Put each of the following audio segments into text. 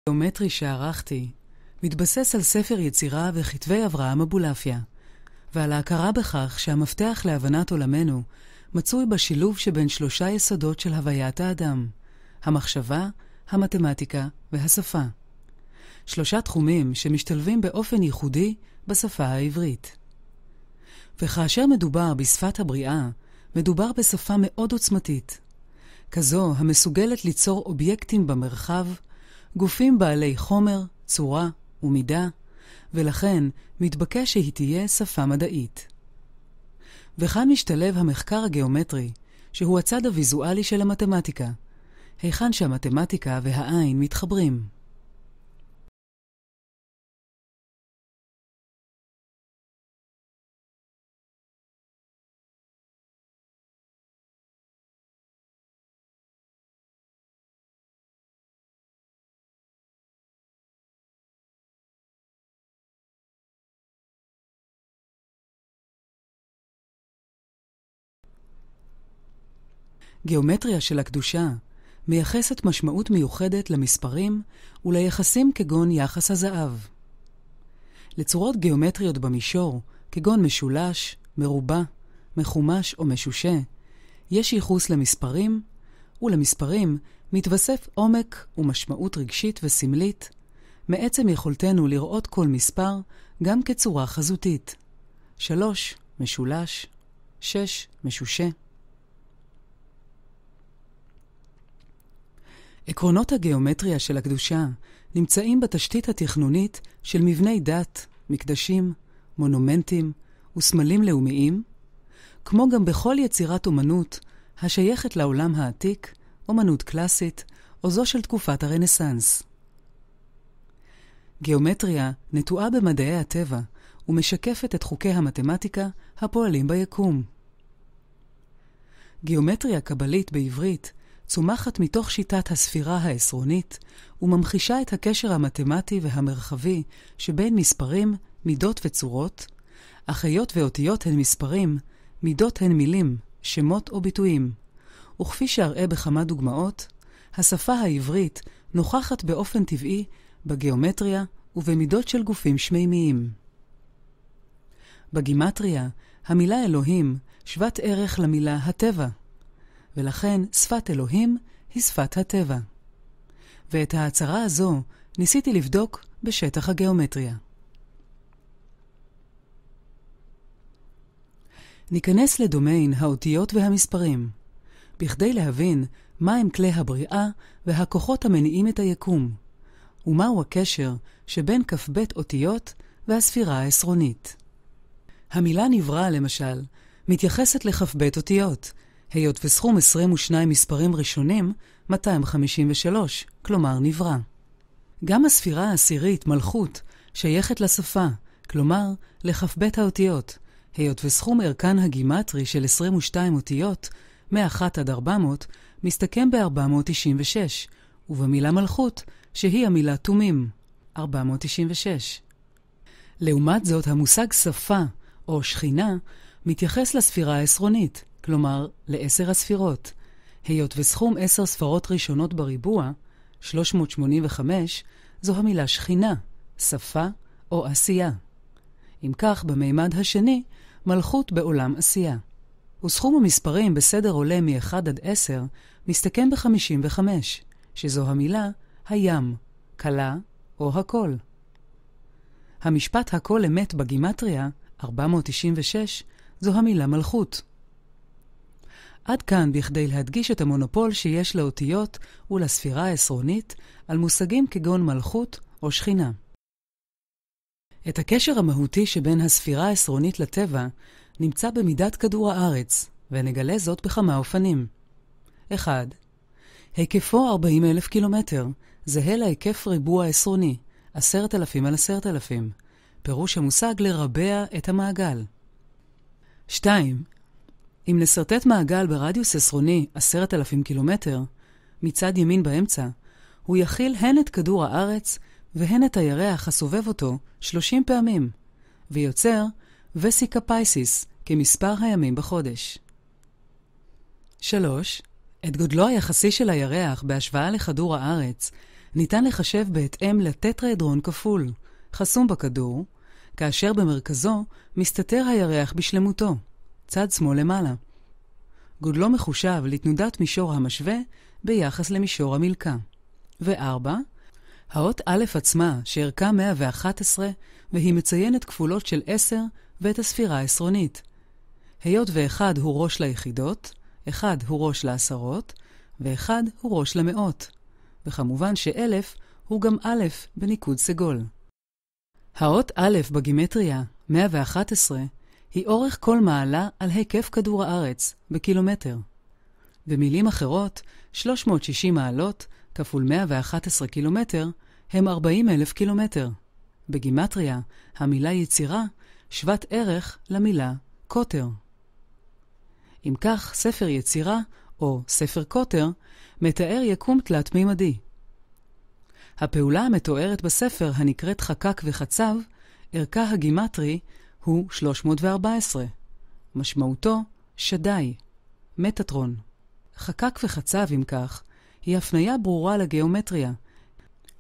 הגיאומטרי שערכתי מתבסס על ספר יצירה וכתבי אברהם אבולעפיה, ועל ההכרה בכך שהמפתח להבנת עולמנו מצוי בשילוב שבין 3 יסודות של הוויית האדם, המחשבה, המתמטיקה והשפה. 3 תחומים שמשתלבים באופן ייחודי בשפה העברית. וכאשר מדובר בשפת הבריאה, מדובר בשפה מאוד עוצמתית, כזו המסוגלת ליצור אובייקטים במרחב, גופים בעלי חומר, צורה ומידה, ולכן מתבקש שהיא תהיה שפה מדעית. וכאן משתלב המחקר הגיאומטרי, שהוא הצד הוויזואלי של המתמטיקה, היכן שהמתמטיקה והעין מתחברים. גיאומטריה של הקדושה מייחסת משמעות מיוחדת למספרים וליחסים כגון יחס הזהב. לצורות גיאומטריות במישור, כגון משולש, מרובע, מחומש או משושה, יש ייחוס למספרים, ולמספרים מתווסף עומק ומשמעות רגשית וסמלית, מעצם יכולתנו לראות כל מספר גם כצורה חזותית. 3, משולש, 6, משושה. עקרונות הגיאומטריה של הקדושה נמצאים בתשתית התכנונית של מבני דת, מקדשים, מונומנטים וסמלים לאומיים, כמו גם בכל יצירת אומנות השייכת לעולם העתיק, אומנות קלאסית או זו של תקופת הרנסנס. גיאומטריה נטועה במדעי הטבע ומשקפת את חוקי המתמטיקה הפועלים ביקום. גיאומטריה קבלית בעברית צומחת מתוך שיטת הספירה העשרונית וממחישה את הקשר המתמטי והמרחבי שבין מספרים, מידות וצורות, אך היות ואותיות הן מספרים, מידות הן מילים, שמות או ביטויים. וכפי שאראה בכמה דוגמאות, השפה העברית נוכחת באופן טבעי בגיאומטריה ובמידות של גופים שמימיים. בגימטריה, המילה אלוהים שוות ערך למילה הטבע, ולכן שפת אלוהים היא שפת הטבע. ואת ההצהרה הזו ניסיתי לבדוק בשטח הגיאומטריה. ניכנס לדומיין האותיות והמספרים, בכדי להבין מהם כלי הבריאה והכוחות המניעים את היקום, ומהו הקשר שבין כ"ב אותיות והספירה העשרונית. המילה נברא, למשל, מתייחסת לכ"ב אותיות, היות וסכום 22 מספרים ראשונים 253, כלומר נברא. גם הספירה העשירית, מלכות, שייכת לשפה, כלומר לכ"ב האותיות, היות וסכום ערכן הגימטרי של 22 אותיות, 101 עד 400, מסתכם ב-496, ובמילה מלכות, שהיא המילה תומים, 496. לעומת זאת, המושג שפה או שכינה מתייחס לספירה העשרונית, כלומר ל10 הספירות, היות וסכום 10 ספרות ראשונות בריבוע, 385, זו המילה שכינה, שפה או עשייה. אם כך, במימד השני, מלכות בעולם עשייה. וסכום המספרים בסדר עולה מ-1 עד 10 מסתכם ב-55, שזו המילה הים, כלה או הכל. המשפט הכל אמת בגימטריה, 496, זו המילה מלכות. עד כאן בכדי להדגיש את המונופול שיש לאותיות ולספירה העשרונית על מושגים כגון מלכות או שכינה. את הקשר המהותי שבין הספירה העשרונית לטבע נמצא במידת כדור הארץ, ונגלה זאת בכמה אופנים. 1. היקפו 40,000 קילומטר, זהה להיקף ריבוע עשרוני, 10,000 על 10,000, פירוש המושג לרבע את המעגל. 2. אם נסרטט מעגל ברדיוס עשרוני 10,000 קילומטר, מצד ימין באמצע, הוא יכיל הן את כדור הארץ והן את הירח הסובב אותו 30 פעמים, ויוצר וסיקה פייסיס כמספר הימים בחודש. 3. את גודלו היחסי של הירח בהשוואה לכדור הארץ ניתן לחשב בהתאם לטטראדרון כפול, חסום בכדור, כאשר במרכזו מסתתר הירח בשלמותו, צד שמאל למעלה. גודלו מחושב לתנודת מישור המשווה ביחס למישור המלכה. 4. האות א' עצמה שערכה 111 והיא מציינת כפולות של 10 ואת הספירה העשרונית. היות ואחד הוא ראש ליחידות, אחד הוא ראש לעשרות, ואחד הוא ראש למאות. וכמובן שאלף הוא גם א' בניקוד סגול. האות א' בגימטריה, 111, היא אורך כל מעלה על היקף כדור הארץ, בקילומטר. במילים אחרות, 360 מעלות כפול 111 קילומטר הם 40,000 קילומטר. בגימטריה, המילה יצירה שוות ערך למילה קוטר. אם כך, ספר יצירה, או ספר קוטר, מתאר יקום תלת-מימדי. הפעולה המתוארת בספר הנקראת חקק וחצב, ערכה הגימטרי הוא 314. משמעותו שדי, מטאטרון. חקק וחצב, אם כך, היא הפניה ברורה לגיאומטריה.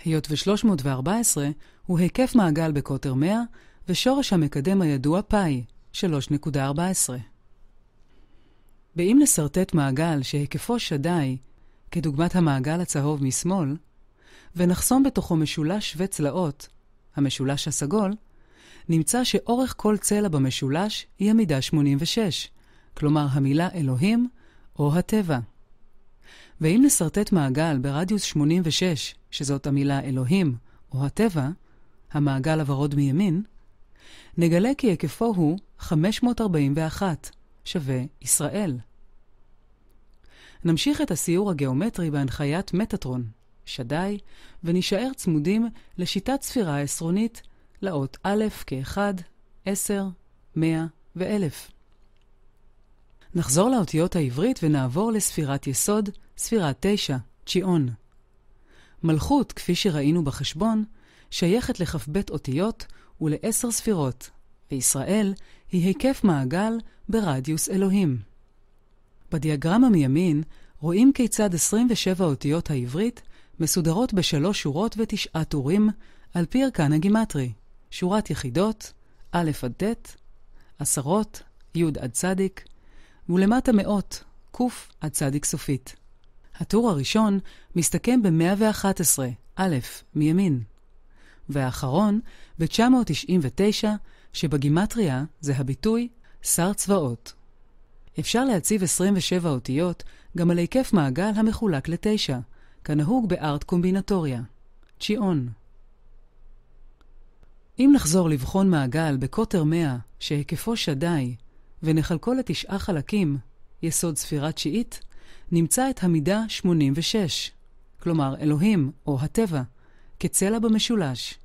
היות ו-314 הוא היקף מעגל בקוטר 100, ושורש המקדם הידוע פאי, 3.14. באם נסרטט מעגל שהיקפו שדי, כדוגמת המעגל הצהוב משמאל, ונחסום בתוכו משולש שווה צלעות, המשולש הסגול, נמצא שאורך כל צלע במשולש היא המידה 86, כלומר המילה אלוהים או הטבע. ואם נסרטט מעגל ברדיוס 86, שזאת המילה אלוהים או הטבע, המעגל הוורוד מימין, נגלה כי היקפו הוא 541, שווה ישראל. נמשיך את הסיור הגיאומטרי בהנחיית מטאטרון, שדי, ונשאר צמודים לשיטת ספירה העשרונית לאות א' כ-1, 10, 100 ו-1000. נחזור לאותיות העברית ונעבור לספירת יסוד, ספירת 9, צ'יאון. מלכות, כפי שראינו בחשבון, שייכת לכ"ב אותיות ול10 ספירות, וישראל היא היקף מעגל ברדיוס אלוהים. בדיאגרמה מימין רואים כיצד 27 אותיות העברית מסודרות ב3 שורות ו9 טורים על פי ערכן הגימטרי, שורת יחידות, א' עד ט', עשרות, י' עד צדיק, ולמטה מאות, ק' עד צדיק סופית. הטור הראשון מסתכם ב-111, א', מימין, והאחרון ב-999, שבגימטריה זה הביטוי שר צבאות. אפשר להציב 27 אותיות גם על היקף מעגל המחולק ל9, כנהוג בארט קומבינטוריה, צ'יאון. אם נחזור לבחון מעגל בקוטר 100 שהיקפו שדי, ונחלקו ל9 חלקים, יסוד ספירה תשיעית, נמצא את המידה 86, כלומר אלוהים או הטבע, כצלע במשולש,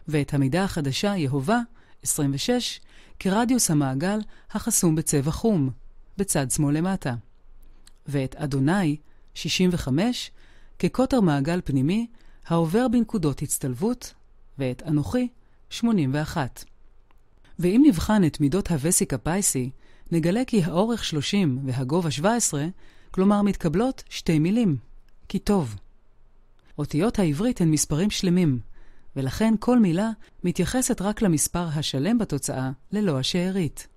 ואת המידה החדשה יהובה, 26, כרדיוס המעגל החסום בצבע חום, בצד שמאל למטה, ואת אדוני, 65, כקוטר מעגל פנימי העובר בנקודות הצטלבות, ואת אנוכי, 81. ואם נבחן את מידות הווסיקה פייסי, נגלה כי האורך 30 והגובה 17, כלומר מתקבלות שתי מילים, כי טוב. אותיות העברית הן מספרים שלמים, ולכן כל מילה מתייחסת רק למספר השלם בתוצאה, ללא השארית.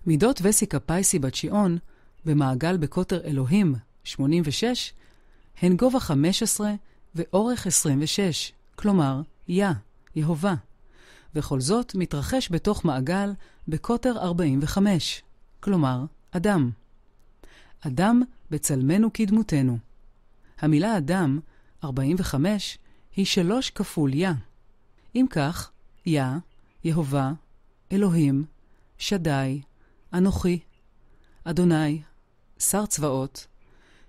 מידות וסיקה פייסי בצ'יאון, במעגל בקוטר אלוהים 86, הן גובה 15 ואורך 26, כלומר יהובה. וכל זאת מתרחש בתוך מעגל בקוטר 45, כלומר אדם. אדם בצלמנו כדמותנו. המילה אדם, 45, היא 3 כפול אם כך, יהובה, אלוהים, שדי, אנוכי, אדוני, שר צבאות.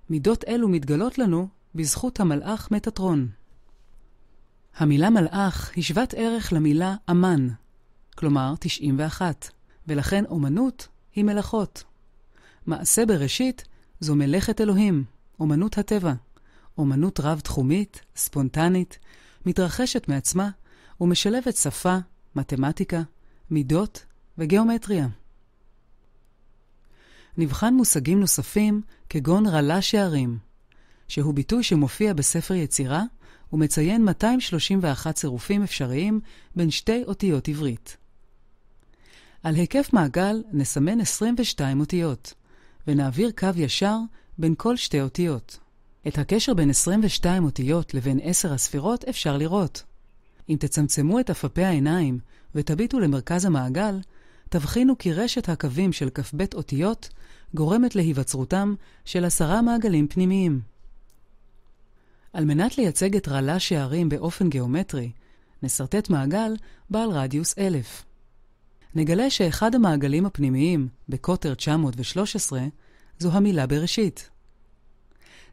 מידות אלו מתגלות לנו בזכות המלאך מטאטרון. המילה מלאך היא שוות ערך למילה אמן, כלומר 91, ולכן אומנות היא מלאכות. מעשה בראשית זו מלאכת אלוהים, אומנות הטבע, אומנות רב-תחומית, ספונטנית, מתרחשת מעצמה ומשלבת שפה, מתמטיקה, מידות וגיאומטריה. נבחן מושגים נוספים כגון רלה שערים. שהוא ביטוי שמופיע בספר יצירה, ומציין 231 צירופים אפשריים בין שתי אותיות עברית. על היקף מעגל נסמן 22 אותיות, ונעביר קו ישר בין כל שתי אותיות. את הקשר בין 22 אותיות לבין 10 הספירות אפשר לראות. אם תצמצמו את אפפי העיניים ותביטו למרכז המעגל, תבחינו כי רשת הקווים של כ"ב אותיות גורמת להיווצרותם של 10 מעגלים פנימיים. על מנת לייצג את רלה שערים באופן גיאומטרי, נסרטט מעגל בעל רדיוס 1000. נגלה שאחד המעגלים הפנימיים בקוטר 913 זו המילה בראשית.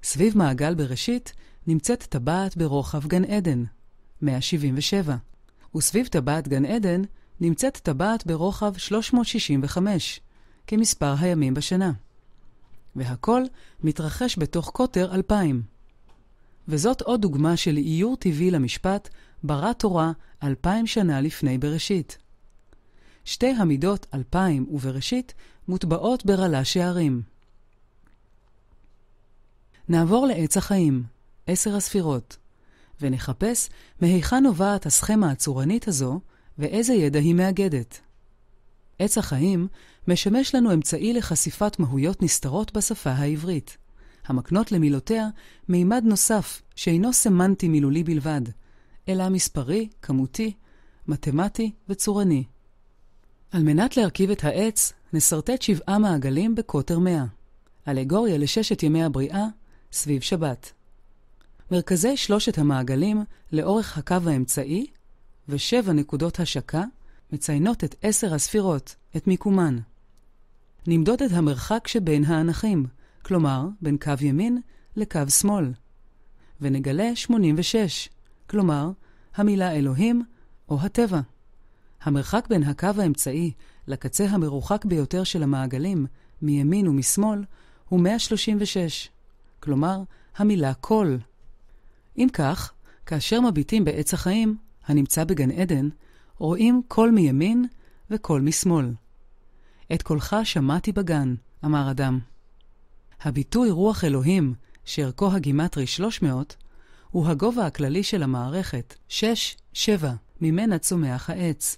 סביב מעגל בראשית נמצאת טבעת ברוחב גן עדן, 177, וסביב טבעת גן עדן נמצאת טבעת ברוחב 365, כמספר הימים בשנה. והכל מתרחש בתוך קוטר 2000. וזאת עוד דוגמה של איור טבעי למשפט ברא תורה 2000 שנה לפני בראשית. שתי המידות 2000 ובראשית מוטבעות ברלה שערים. נעבור לעץ החיים, 10 הספירות, ונחפש מהיכן נובעת הסכמה הצורנית הזו ואיזה ידע היא מאגדת. עץ החיים משמש לנו אמצעי לחשיפת מהויות נסתרות בשפה העברית, המקנות למילותיה מימד נוסף שאינו סמנטי מילולי בלבד, אלא מספרי, כמותי, מתמטי וצורני. על מנת להרכיב את העץ, נסרטט 7 מעגלים בקוטר 100, אלגוריה לששת ימי הבריאה סביב שבת. מרכזי 3 המעגלים לאורך הקו האמצעי ו7 נקודות השקה מציינות את 10 הספירות, את מיקומן. נמדוד את המרחק שבין האנחים, כלומר בין קו ימין לקו שמאל, ונגלה 86, כלומר המילה אלוהים או הטבע. המרחק בין הקו האמצעי לקצה המרוחק ביותר של המעגלים, מימין ומשמאל, הוא 136, כלומר המילה כל. אם כך, כאשר מביטים בעץ החיים, הנמצא בגן עדן, רואים קול מימין וקול משמאל. את קולך שמעתי בגן, אמר אדם. הביטוי רוח אלוהים, שערכו הגימטרי 300, הוא הגובה הכללי של המערכת, 6-7, ממנה צומח העץ.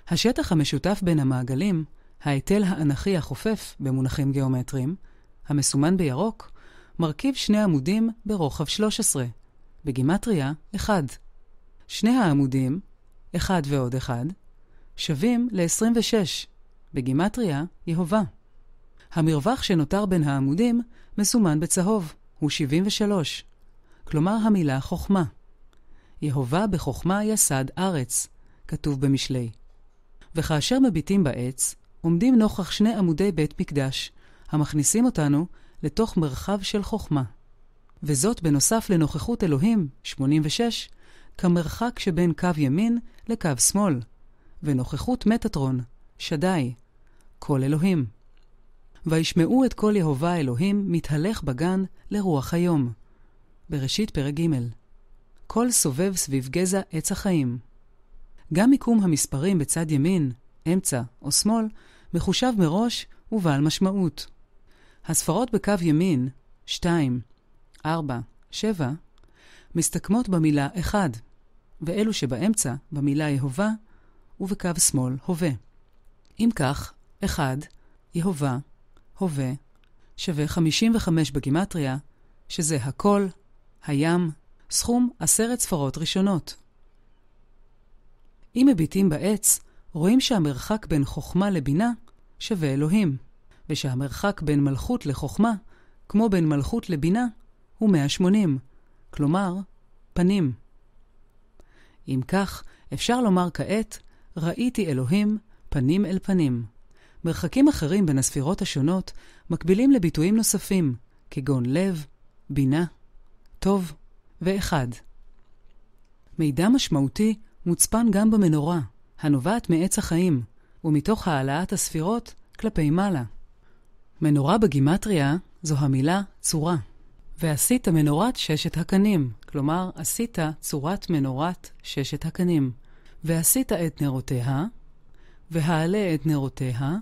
השטח המשותף בין המעגלים, ההיטל האנכי החופף במונחים גיאומטריים, המסומן בירוק, מרכיב 2 עמודים ברוחב 13, בגימטריה 1. שני העמודים, 1 ועוד 1, שווים ל-26, בגימטריה יהובה. המרווח שנותר בין העמודים מסומן בצהוב, הוא 73, כלומר המילה חוכמה. יהובה בחוכמה יסד ארץ, כתוב במשלי. וכאשר מביטים בעץ, עומדים נוכח 2 עמודי בית מקדש, המכניסים אותנו לתוך מרחב של חוכמה. וזאת בנוסף לנוכחות אלוהים, 86, כמרחק שבין קו ימין לקו שמאל, ונוכחות מטאטרון, שדי, קול אלוהים. וישמעו את קול יהובה אלוהים מתהלך בגן לרוח היום. בראשית פרק ג'. קול סובב סביב גזע עץ החיים. גם מיקום המספרים בצד ימין, אמצע או שמאל מחושב מראש ובעל משמעות. הספרות בקו ימין, 2, 4, 7, מסתכמות במילה 1, ואלו שבאמצע במילה יהובה ובקו שמאל הווה. אם כך, 1, יהובה, הווה, שווה 55 בגימטריה, שזה הכל, הים, סכום 10 ספרות ראשונות. אם מביטים בעץ, רואים שהמרחק בין חוכמה לבינה שווה אלוהים, ושהמרחק בין מלכות לחוכמה, כמו בין מלכות לבינה, הוא 180, כלומר, פנים. אם כך, אפשר לומר כעת, ראיתי אלוהים פנים אל פנים. מרחקים אחרים בין הספירות השונות מקבילים לביטויים נוספים, כגון לב, בינה, טוב ואחד. מידע משמעותי מוצפן גם במנורה, הנובעת מעץ החיים, ומתוך העלאת הספירות כלפי מעלה. מנורה בגימטריה זו המילה צורה. ועשית מנורת ששת הקנים, כלומר עשית צורת מנורת ששת הקנים. ועשית את נרותיה, והעלה את נרותיה,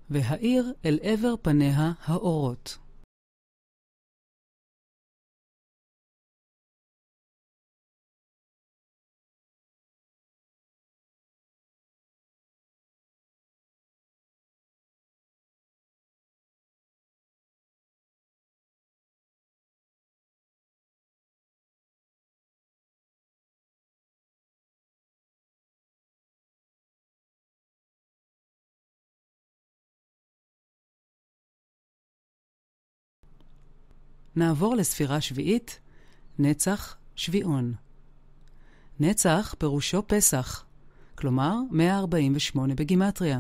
והאיר אל עבר פניה האורות. נעבור לספירה שביעית, נצח שביעון. נצח פירושו פסח, כלומר 148 בגימטריה.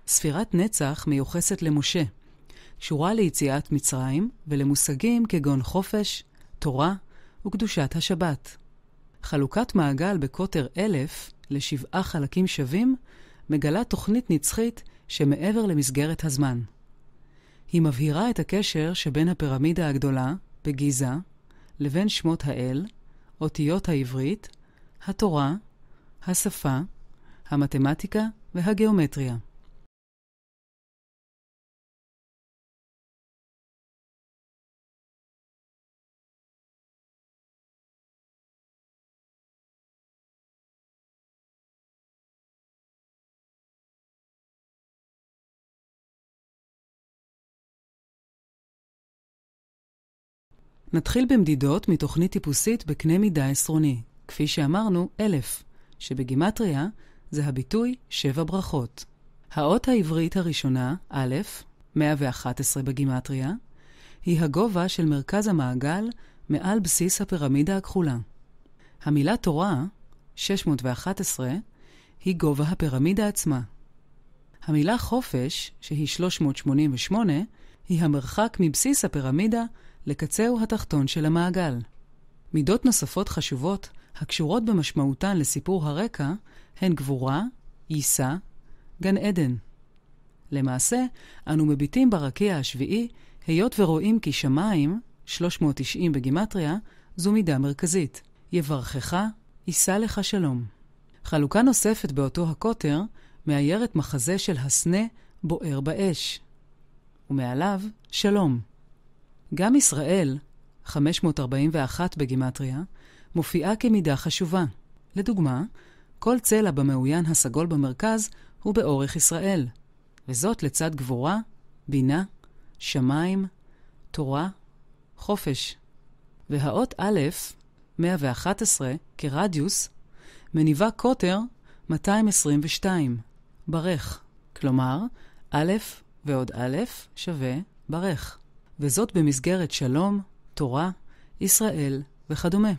ספירת נצח מיוחסת למשה, קשורה ליציאת מצרים ולמושגים כגון חופש, תורה וקדושת השבת. חלוקת מעגל בקוטר 1000 ל7 חלקים שווים מגלה תוכנית נצחית שמעבר למסגרת הזמן. היא מבהירה את הקשר שבין הפירמידה הגדולה, בגיזה, לבין שמות האל, אותיות העברית, התורה, השפה, המתמטיקה והגיאומטריה. נתחיל במדידות מתוכנית טיפוסית בקנה מידה עשרוני, כפי שאמרנו 1000, שבגימטריה זה הביטוי 7 ברכות. האות העברית הראשונה, א', 111 בגימטריה, היא הגובה של מרכז המעגל מעל בסיס הפירמידה הכחולה. המילה תורה, 611, היא גובה הפירמידה עצמה. המילה חופש, שהיא 388, היא המרחק מבסיס הפירמידה לקצהו התחתון של המעגל. מידות נוספות חשובות, הקשורות במשמעותן לסיפור הרקע, הן גבורה, ייסה, גן עדן. למעשה, אנו מביטים ברקיע השביעי, היות ורואים כי שמיים, 390 בגימטריה, זו מידה מרכזית. יברכך, ייסה לך שלום. חלוקה נוספת באותו הקוטר, מאיירת מחזה של הסנה בוער באש. ומעליו, שלום. גם ישראל, 541 בגימטריה, מופיעה כמידה חשובה. לדוגמה, כל צלע במעוין הסגול במרכז הוא באורך ישראל, וזאת לצד גבורה, בינה, שמיים, תורה, חופש. והאות א', 111, כרדיוס, מניבה קוטר 222, ברך. כלומר, א' ועוד א' שווה ברך. וזאת במסגרת שלום, תורה, ישראל וכדומה.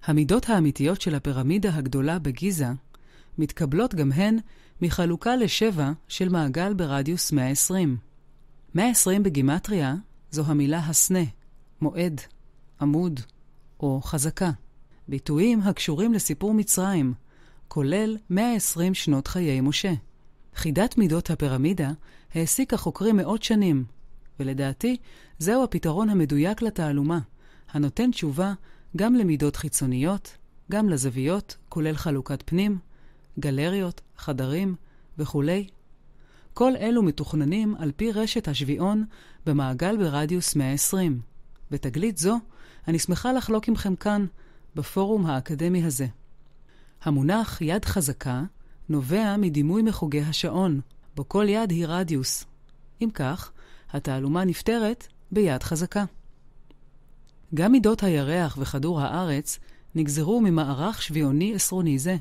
המידות האמיתיות של הפירמידה הגדולה בגיזה מתקבלות גם הן מחלוקה ל7 של מעגל ברדיוס 120. 120 בגימטריה זו המילה הסנה, מועד, עמוד או חזקה. ביטויים הקשורים לסיפור מצרים, כולל 120 שנות חיי משה. חידת מידות הפירמידה העסיקה חוקרים מאות שנים, ולדעתי זהו הפתרון המדויק לתעלומה, הנותן תשובה גם למידות חיצוניות, גם לזוויות, כולל חלוקת פנים, גלריות, חדרים וכו'. כל אלו מתוכננים על פי רשת השביעון במעגל ברדיוס 120. בתגלית זו, אני שמחה לחלוק עמכם כאן, בפורום האקדמי הזה. המונח יד חזקה נובע מדימוי מחוגי השעון, בו כל יד היא רדיוס. אם כך, התעלומה נפתרת ביד חזקה. גם מידות הירח וכדור הארץ נגזרו ממערך שביעוני עשרוני זה,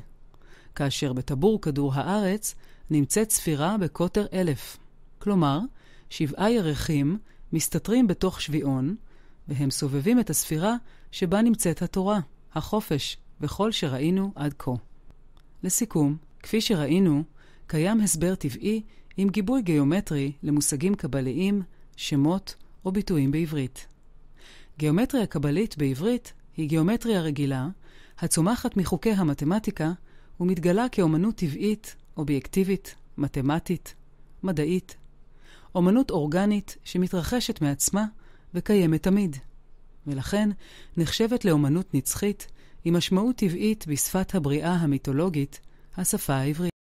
כאשר בטבור כדור הארץ נמצאת ספירה בקוטר 1000. כלומר, 7 ירחים מסתתרים בתוך שביעון, והם סובבים את הספירה שבה נמצאת התורה, החופש, וכל שראינו עד כה. לסיכום, כפי שראינו, קיים הסבר טבעי עם גיבוי גיאומטרי למושגים קבליים, שמות או ביטויים בעברית. גיאומטריה קבלית בעברית היא גיאומטריה רגילה, הצומחת מחוקי המתמטיקה ומתגלה כאומנות טבעית, אובייקטיבית, מתמטית, מדעית. אומנות אורגנית שמתרחשת מעצמה וקיימת תמיד. ולכן נחשבת לאומנות נצחית עם משמעות טבעית בשפת הבריאה המיתולוגית, השפה העברית.